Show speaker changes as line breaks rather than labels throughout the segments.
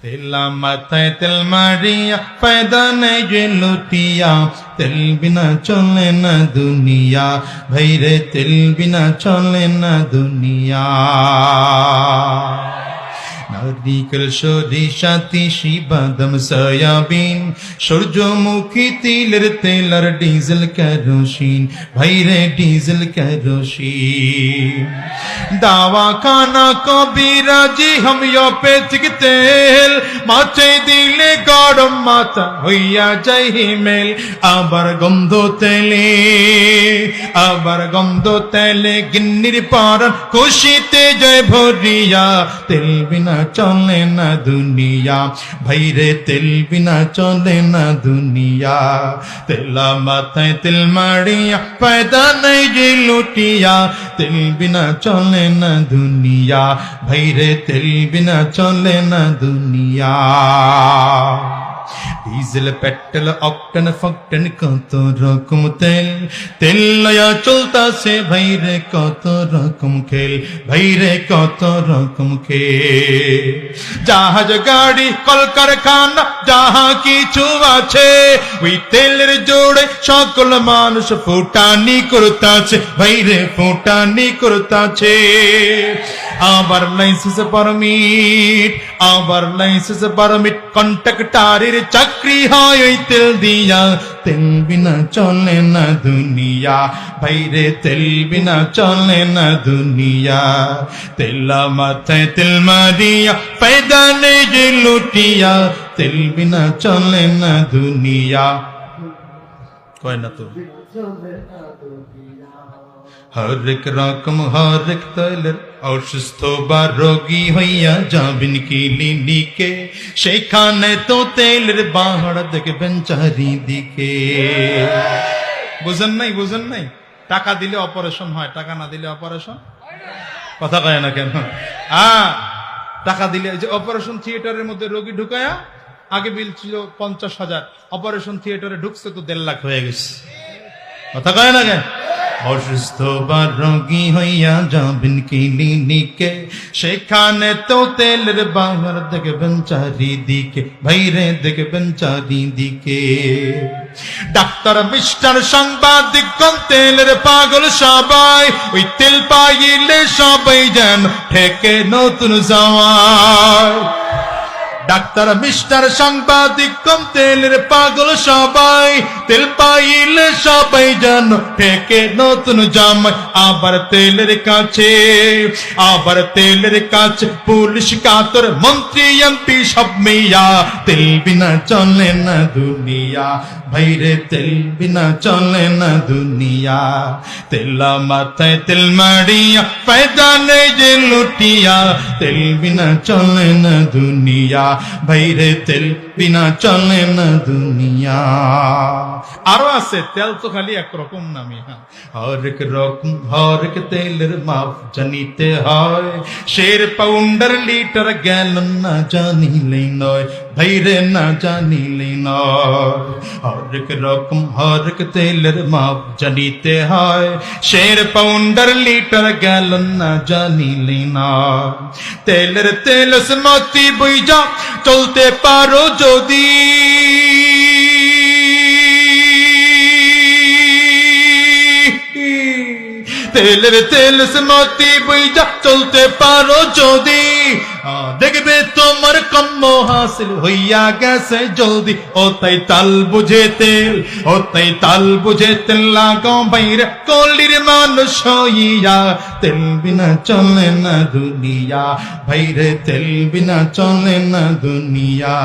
तेला माथाয় তেল মারিয়া ফায়দা নেই যে লুটিয়া তেল বিনা চলে না দুনিয়া ভাইরে তেল বিনা চলে না দুনিয়া নারিকেল সরিষা তিসি বাদাম সয়াবিন সূর্যমুখী তিলের তেল আর ডিজেল কেরোসিন ভাইরে ডিজেল কেরোসিন দাওয়া খানা কবিরাজি হোমিওপ্যাথিক তেল মাছে দিলে গরম মাথা হইয়া যায় হিমেল আবার গন্ধ তেলে গিন্নির পর খুশিতে জয় ভরিয়া তেল বিনা চলে না দুনিয়া ভাইরে তেল বিনা চলে না দুনিয়া তেলা মাথায় তেল মারিয়া ফায়দা নেই যে লুটিয়া তেল বিনা চলে না দুনিয়া ভাইরে তেল বিনা চলে না দুনিয়া ডিজেল পেট্রোল অকটেন ফকটেন কত রকম তেল তেল লয়া চলতাছে ভাইরে কত রকম খেল ভাইরে কত রকম খেল জাহাজ গাড়ি কলকারখানা যাহা কিছু আছে ওই তেলের জোড়ে সকল মানুষ ফুটানি করতাছে ভাইরে ফুটানি করতাছে আবার লাইসেন্স পারমিট কন্ট্রাক্টরের চাকরি হয় ওই তেল দিয়া তেল বিনা চলে না দুনিয়া ভাইরে তেল বিনা চলে না দুনিয়া তেলা মাথায় তেল মারিয়া ফায়দা নেই যে লুটিয়া তেল বিনা চলে না দুনিয়া কয় না তো হরেক রকম হরেক তেলের অসুস্থ বা রোগী হইয়া যাবেন ক্লিনিকে সেখানে তো তেলের বাহার দেখবেন চারিদিকে বুঝেন নাই টাকা দিলে অপারেশন হয় টাকা না দিলে অপারেশন কথা কয় না কেন টাকা দিলে যে অপারেশন থিয়েটারের মধ্যে রোগী ঢুকায়া আগে বিল ছিল 50,000 অপারেশন থিয়েটারে ঢুকছে তো 1.5 লাখ হয়ে গেছে কথা কয় না কেন অসুস্থ বা রোগী হইয়া যাবেন ক্লিনিকে সেখানে তো তেলের বাহার দেখবেন চারিদিকে ভাইরে দেখবেন চারিদিকে ডাক্তার মিস্টার সাংবাদিক তেলের পাগল সবাই ওই তেল পাইলে সবাই যেন ঠেকে নতুন যাওয়ায় ডাক্তার মিস্টার সাংবাদিক তেলের পাগল সবাই তেল পাইলে সবাই যেন ঠেকে নতুন জামাই আবার তেলের কাছে পুলিশ কাতর মন্ত্রী এমপি সব মেয়া তেল বিনা চলে না দুনিয়া ভাইরে তেল বিনা চলে না দুনিয়া তেলা মাথায় তেল মারিয়া ফায়দা নেই যে লুটিয়া তেল বিনা চলে না দুনিয়া ভাইরে তেল বিনা চলে না দুনিয়া আরো আছে তেল তো খালি একরকম নামই হরেক রকম হরেক তেলের মাপ জানিতে হয় শের পাউন্ডার লিটার গ্যালন না জানিলে নয় ভাইরে না জানিলে নয় হরেক রকম হরেক তেলের মাপ জানিতে হয় শের পাউন্ডার লিটার গ্যালন না জানিলে নয় তেলের মতি বইজা চলতে পারো যদি তেলের মতি বইজা চলতে পারো যদি দেখবে তোমার কম্ম হাসিল হইয়া গেছে জলদি ও তাই তাল বুঝে তেল লাগাও বাইরে কলির মানুষ হইয়া তেল বিনা চলে না দুনিয়া ভাইরে তেল বিনা চলে না দুনিয়া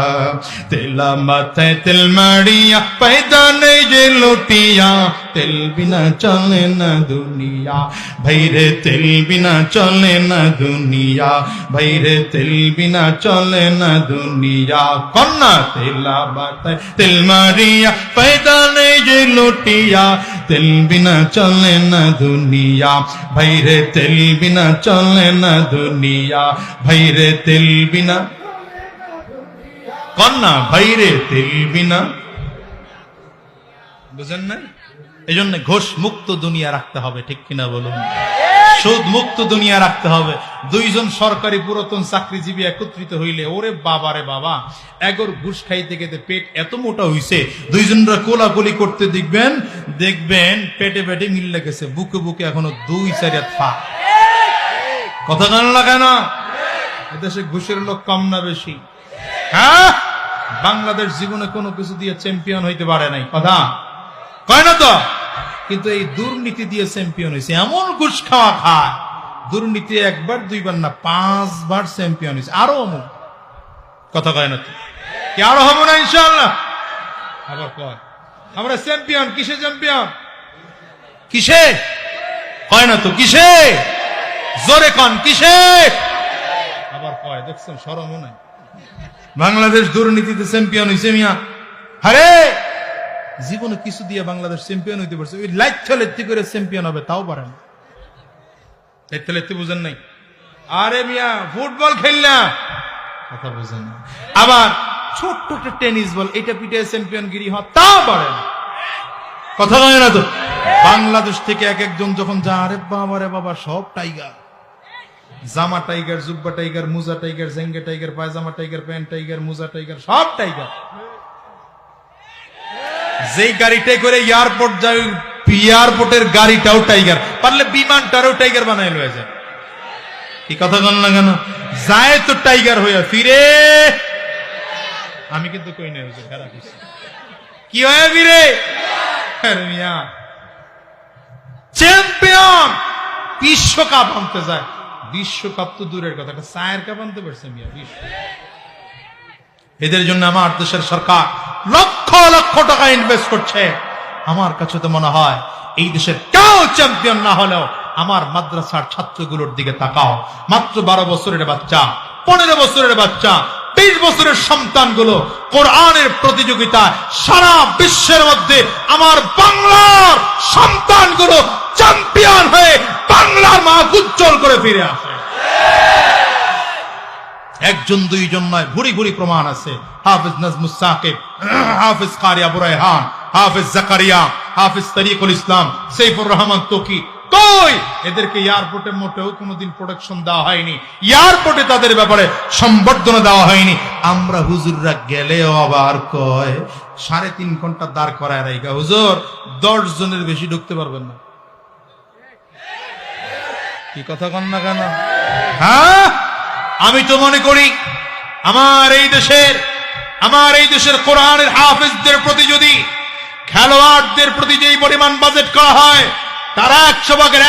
তেলা মাথায় তেল মারিয়া ফায়দা নেই যে লুটিয়া তেল বিনা চলে না দুনিয়া ভাইরে তেল বিনা চলে না দুনিয়া ভাইরে তেল বিনা চলে না দুনিয়া কন্যা তেলা মাথায় তেল মারিয়া ফায়দা নেই যে লুটিয়া তেল বিনা চলে না দুনিয়া ভাইরে তেল বিনা চলে না দুনিয়া ভাইরে তেল বিনা কন্যা ভাইরে তেল বিনা বুঝেন না এই জন্য ঘোষ মুক্ত দুনিয়া রাখতে হবে ঠিক কিনা বলুন সুদ মুক্ত দুনিয়া রাখতে হবে। দুইজন সরকারি পুরাতন চাকরিজীবী একত্রিত হইলে ওরে বাবা রে বাবা, এগর ঘুষ খাইতে খেতে পেট এত মোটা হইছে, দুইজনরা কোলাকুলি করতে দেখবেন পেটে পেটে মিল লেগেছে, বুকে বুকে এখনো 2-4 হাত পা। কথা জানো না কেন? এদেশে ঘুষের লোক কম না বেশি? হ্যাঁ, বাংলাদেশ জীবনে কোনো কিছু দিয়ে চ্যাম্পিয়ন হইতে পারে নাই, কথা কয় না তো, কিন্তু এই দুর্নীতি দিয়ে চ্যাম্পিয়ন হয়েছে। এমন ঘুষ খাওয়া খায়, দুর্নীতি 1বার 2বার না 5বার চ্যাম্পিয়ন হয়েছে। আরো অমুক, কথা কয় না তো, কি আরো হবো না ইনশাআল্লাহ? আবার কয় আমরা চ্যাম্পিয়ন। কিসে চ্যাম্পিয়ন? কিসে কয় না তো, কিসে? জোরে কন, কিসে? আবার কয়, দেখছেন শরমও নাই। বাংলাদেশ দুর্নীতিতে চ্যাম্পিয়ন হয়েছে মিয়া। আরে জীবনে কিছু দিয়ে বাংলাদেশ চ্যাম্পিয়ন হইতে পারছে, ওই লাইথি করে চ্যাম্পিয়ন হবে তাও পারে না। লাইথি বুঝেন নাই? আরে মিয়া ফুটবল খেললাম, কথা বুঝেন না। আবার ছোট্ট একটা টেনিস বল, এটা পিঠে চ্যাম্পিয়নগিরি হয় তাও পারে না, কথা বলে না তো। বাংলাদেশ থেকে এক একজন যখন যা, আরে বাবা রে বাবা, সব টাইগার, জামা টাইগার, জুব্বা টাইগার, মুজা টাইগার, জেঙ্গে টাইগার, পায়জামা টাইগার, প্যান্ট টাইগার, মুজা টাইগার, সব টাইগার। যেই গাড়িটাই করে এয়ারপোর্ট যায়, এয়ারপোর্টের গাড়িটাও টাইগার, পারলে বিমানটারও টাইগার বানাই লয়ে যায়। কি কথা বল না কেন? যায় তো টাইগার হইয়া ফিরে। আমি কিন্তু কই নাই খারাপ হইছে, কি হয়ে ফিরে? মিয়া চ্যাম্পিয়ন, বিশ্বকাপ আনতে যায়। বিশ্বকাপ তো দূরের কথা, একটা চায়ের কাপ আনতে পারছে মিয়া বিশ্ব। এদের জন্য আমার দেশের সরকার লক্ষ লক্ষ টাকা ইনভেস্ট করছে। আমার কাছে তো মনে হয় এই দেশের কেউ চ্যাম্পিয়ন না হলেও আমার মাদ্রাসার ছাত্রগুলোর দিকে তাকাও। মাত্র 12 বছরের বাচ্চা, 15 বছরের বাচ্চা, 20 বছরের সন্তানগুলো কোরআনের প্রতিযোগিতায় সারা বিশ্বের মধ্যে আমার বাংলার সন্তানগুলো চ্যাম্পিয়ন হয়ে বাংলার মাঠ উজ্জ্বল করে ফিরে আসে। একজন দুইজন নয়, ভুরি ভুরি প্রমাণ আছে। হাফিজ নাজমুস সাকিব, হাফিজ কারি আবু রায়হান, হাফিজ জাকারিয়া, হাফিজ তরিকুল ইসলাম, সাইফুর রহমান তোকি, কই এদেরকে এয়ারপোর্টে মোটেও কোনোদিন প্রোটেকশন দেওয়া হয়নি, এয়ারপোর্টে তাদের ব্যাপারে সম্বর্ধনা দেওয়া হয়নি। আমরা হুজুররা গেলেও আবার কয় 3.5 ঘন্টা দাঁড় করায় রাইগা, হুজুর 10 জনের বেশি ঢুকতে পারবেন না। কি কথা কন না কেন? হ্যাঁ, আমি তো মনে করি আমার এই দেশের কোরআনের হাফেজদের প্রতি যদি খেলোয়াড়দের প্রতি যেই পরিমাণ বাজেট করা হয়, তারা 100 ভাগের